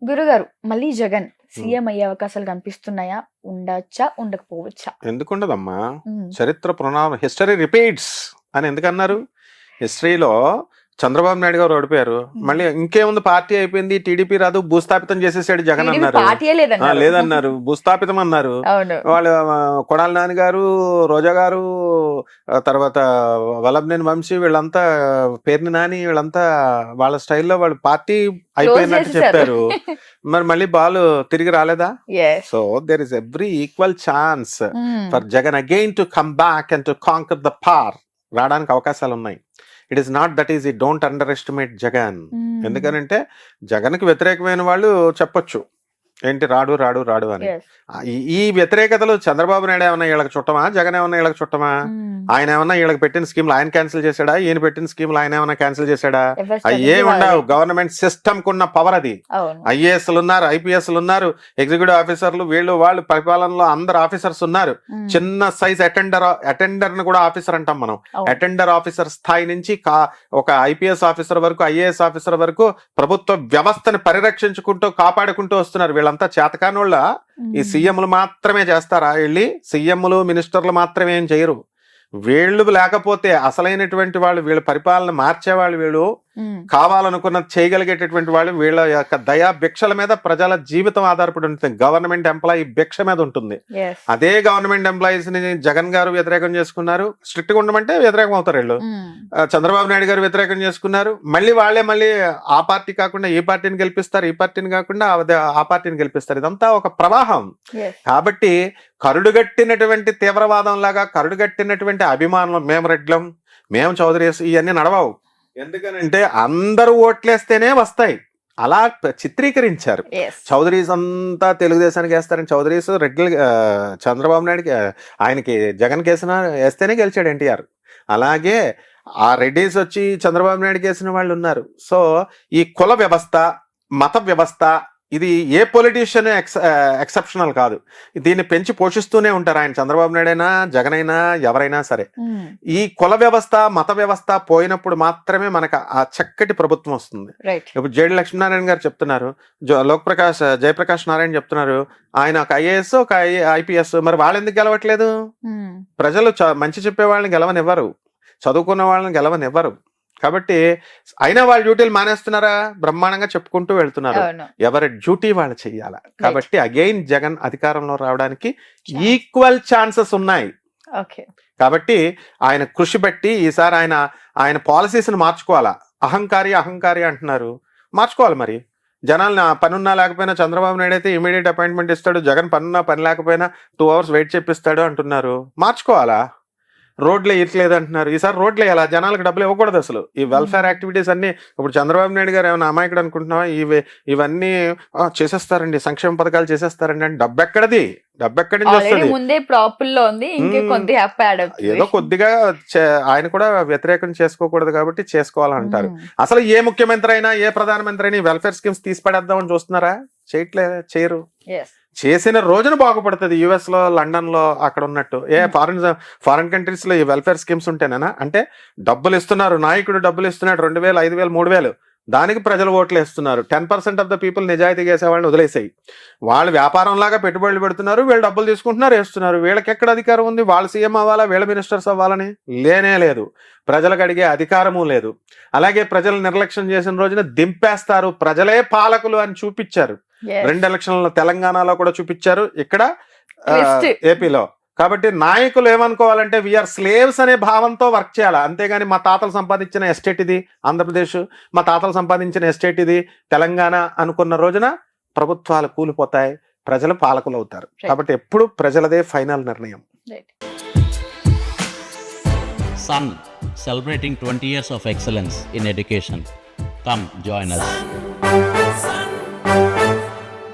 గురుగారు మళ్ళీ జగన్ సీఎం అయ్యే అవకాశాలు కనిపిస్తున్నాయా? ఉండొచ్చా? ఉండకపోవచ్చా? ఎందుకుండదమ్మా? ఉమ్, చరిత్ర హిస్టరీ రిపీట్స్ అని ఎందుకన్నారు? హిస్టరీలో చంద్రబాబు నాయుడు గారు ఓడిపోయారు, మళ్ళీ ఇంకేముంది, పార్టీ అయిపోయింది, టీడీపీ రాదు, భూస్థాపితం చేసేసాడు జగన్ టీడీపీ అన్నారు. పార్టీయే లేదన్నారు. లేదన్నారు, భూస్థాపితం అన్నారు. అవును. వాళ్ళు కొడాలి నాని గారు, రోజా గారు, తర్వాత వల్లభనేని వంశీ, వీళ్ళంతా పేర్ని నాని, వీళ్ళంతా వాళ్ళ స్టైల్లో వాళ్ళు పార్టీ అయిపోయినట్టు చెప్పారు. మరి మళ్ళీ బాల్ తిరిగి రాలేదా? Yes. So there is every equal chance um, for Jagan again to come back and to conquer the power. రావడానికి అవకాశాలు ఉన్నాయి. It is not that is ఈ డోంట్ అండర్ ఎస్టిమేట్ జగన్. ఉమ్, ఎందుకనంటే జగన్కి వ్యతిరేకమైన వాళ్ళు చెప్పొచ్చు ఏంటి రాడు రాడు రాడు అని. yes. ఈ వ్యతిరేకతలు చంద్రబాబు నాయుడు ఏమన్నా వీళ్ళకి చుట్టమా? జగన్ ఏమన్నా వీళ్ళకి చుట్టమా? ఉమ్, ఆయన ఏమన్నా వీళ్ళకి పెట్టిన స్కీమ్లు ఆయన క్యాన్సిల్ చేశాడా? ఈయన పెట్టిన స్కీమ్లు ఆయన ఏమన్నా క్యాన్సిల్ చేశాడా? ఎవరి అవి strategy ఏముండవు. వాళ్ళది. గవర్నమెంట్ సిస్టమ్ కున్న పవర్ అది. అవును. ఐఏఎస్లు ఉన్నారు, ఐపీఎస్లు ఉన్నారు, ఎగ్జిక్యూటివ్ ఆఫీసర్లు, వీళ్ళు వాళ్ళు పరిపాలనలో అందరు ఆఫీసర్స్ ఉన్నారు. ఉమ్, చిన్న సైజ్ అటెండర్ ని కూడా ఆఫీసర్ అంటాం మనం. అవును. అటెండర్ ఆఫీసర్ స్థాయి నుంచి ఒక ఐపీఎస్ ఆఫీసర్ వరకు, ఐఏఎస్ ఆఫీసర్ వరకు ప్రభుత్వ వ్యవస్థని పరిరక్షించుకుంటూ కాపాడుకుంటూ వస్తున్నారు. వీళ్ళంతా చేతకానోళ్ళ. ఈ ఉమ్, సీఎంలు మాత్రమే చేస్తారా? వెళ్ళి సీఎంలు మినిస్టర్లు మాత్రమే ఏం చేయరు. వీళ్ళు లేకపోతే అసలైనటువంటి వాళ్ళు, వీళ్ళ పరిపాలన మార్చేవాళ్ళు, వీళ్ళు ఉమ్, కావాలనుకున్నది చేయగలిగేటటువంటి వాళ్ళు, వీళ్ళ యొక్క దయా భిక్షల మీద ప్రజల జీవితం ఆధారపడి ఉంటుంది. గవర్నమెంట్ ఎంప్లాయీ భిక్ష మీద ఉంటుంది. yes. అదే గవర్నమెంట్ ఎంప్లాయీస్ ని జగన్ గారు వ్యతిరేకం చేసుకున్నారు. స్ట్రిక్ట్ గా ఉండమంటే వ్యతిరేకం అవుతారు వీళ్ళు. ఉమ్, చంద్రబాబు నాయుడు గారు వ్యతిరేకం చేసుకున్నారు. మళ్ళీ ఆ పార్టీ కాకుండా ఈ పార్టీని గెలిపిస్తారు, ఈ పార్టీని కాకుండా ఆ పార్టీని గెలిపిస్తారు. ఇదంతా ఒక ప్రవాహం. yes. కాబట్టి కరుడుగట్టినటువంటి తీవ్రవాదం లాగా, కరుడుగట్టినటువంటి అభిమానులు, మేము రెడ్లం, మేము చౌదరీస్, ఇవన్నీ నడవవు. ఎందుకనంటే అందరూ ఓట్లేస్తేనే వస్తాయి. అలా చిత్రీకరించారు. Yes. చౌదరీస్ అంతా తెలుగుదేశానికి వేస్తారని, చౌదరీస్ రెడ్లు చంద్రబాబు నాయుడుకి, ఆయనకి జగన్ వేస్తేనే గెలిచాడు ఎన్టీఆర్. అలాగే ఆ రెడ్డిస్ వచ్చి చంద్రబాబు నాయుడుకి వేసిన వాళ్ళు ఉన్నారు. సో ఈ కుల వ్యవస్థ, మత వ్యవస్థ, ఇది ఏ పొలిటీషియన్ ఎక్సెప్షనల్ కాదు. దీన్ని పెంచి పోషిస్తూనే ఉంటారు ఆయన. చంద్రబాబు నాయుడు అయినా, జగన్ అయినా, ఎవరైనా సరే. ఉమ్, ఈ కుల వ్యవస్థ, మత వ్యవస్థ పోయినప్పుడు మాత్రమే మనకు ఆ చక్కటి ప్రభుత్వం వస్తుంది. right. ఇప్పుడు జేడి లక్ష్మీనారాయణ గారు చెప్తున్నారు, జయప్రకాష్ నారాయణ చెప్తున్నారు, ఆయన ఒక ఐఏఎస్, ఒక ఐపీఎస్. మరి వాళ్ళు ఎందుకు గెలవట్లేదు? ఉమ్, ప్రజలు మంచి చెప్పే వాళ్ళని గెలవనివ్వరు, చదువుకున్న వాళ్ళని గెలవనివ్వరు. కాబట్టి అయినా వాళ్ళ డ్యూటీలు మానేస్తున్నారా? బ్రహ్మాండంగా చెప్పుకుంటూ వెళ్తున్నారు. అవును. ఎవరి డ్యూటీ వాళ్ళు చెయ్యాలి. కాబట్టి అగైన్ జగన్ అధికారంలో రావడానికి ఈక్వల్ ఛాన్సెస్ ఉన్నాయి. ఓకే. కాబట్టి ఆయన కృషి బట్టి ఈసారి ఆయన పాలసీస్ని మార్చుకోవాలా. అహంకారి అంటున్నారు, మార్చుకోవాలి. మరి జనాలు పనున్నా లేకపోయినా చంద్రబాబు నాయుడు అయితే ఇమీడియట్ అపాయింట్మెంట్ ఇస్తాడు, జగన్ పనున్నా పని లేకపోయినా 2 hours వెయిట్ చేపిస్తాడు అంటున్నారు. మార్చుకోవాలా? రోడ్లు వేయట్లేదు అంటున్నారు. ఈసారి రోడ్లు వేయాలా? జనాలకు డబ్బులు ఇవ్వకూడదు అసలు. ఈ వెల్ఫేర్ యాక్టివిటీస్ అన్ని ఇప్పుడు చంద్రబాబు నాయుడు గారు ఏమైనా అమాయకుడు అనుకుంటున్నావా? ఇవన్నీ చేసేస్తారండి, సంక్షేమ పథకాలు చేసేస్తారండి అంటే డబ్బు ఎక్కడిది? డబ్బు ఎక్కడి నుంచి ఆల్రెడీ వస్తుంది? ముందే ప్రాపుల్ లో ఉంది, ఇంకే కొద్ది యాప్ యాడ్ అవుతుంది. ఏదో కొద్దిగా ఆయన కూడా వ్యతిరేకం చేసుకోకూడదు కాబట్టి చేసుకోవాలంటారు. ఉమ్, అసలు ఏ ముఖ్యమంత్రి అయినా, ఏ ప్రధానమంత్రి అయినా వెల్ఫేర్ స్కీమ్స్ తీసి పడేద్దామని చూస్తున్నారా? చేయరు. yes. చేసిన రోజున బాగుపడుతుంది. యుఎస్ లో, లండన్ లో అక్కడ ఉన్నట్టు. ఫారిన్ కంట్రీస్ లో ఈ వెల్ఫేర్ స్కీమ్స్ ఉంటేనేనా? అంటే డబ్బులు ఇస్తున్నారు, నాయకుడు డబ్బులు ఇస్తున్నాడు, 2000, 5000, 3000, దానికి ప్రజలు ఓట్లు వేస్తున్నారు. 10% ఆఫ్ ద పీపుల్ నిజాయితీగా వేసే వాళ్ళని వదిలేసాయి. వాళ్ళు వ్యాపారం లాగా పెట్టుబడులు పెడుతున్నారు, వీళ్ళు డబ్బులు తీసుకుంటున్నారు, వేస్తున్నారు. వీళ్ళకి ఎక్కడ అధికారం ఉంది? వాళ్ళు సీఎం అవ్వాలా, వీళ్ళ మినిస్టర్స్ అవ్వాలని లేనే లేదు. ప్రజలకు అడిగే అధికారము లేదు. అలాగే ప్రజలు నిర్లక్ష్యం చేసిన రోజున దింపేస్తారు. ప్రజలే పాలకులు అని చూపించారు. Yes. 2 ఎలక్షన్లలో తెలంగాణలో కూడా చూపించారు, ఇక్కడ Twist. ఏపీలో. కాబట్టి నాయకులు ఏమనుకోవాలంటే వీఆర్ స్లేవ్స్ అనే భావంతో వర్క్ చేయాలి. అంతేగాని మా తాతలు సంపాదించిన ఎస్టేట్ ఇది ఆంధ్రప్రదేశ్, మా తాతలు సంపాదించిన ఎస్టేట్ ఇది తెలంగాణ అనుకున్న రోజున ప్రభుత్వాలు కూలిపోతాయి, ప్రజలు పాలకులు అవుతారు. కాబట్టి ఎప్పుడు ప్రజలదే ఫైనల్ నిర్ణయం. Right. Sun, celebrating 20 years of excellence in education. Come join us.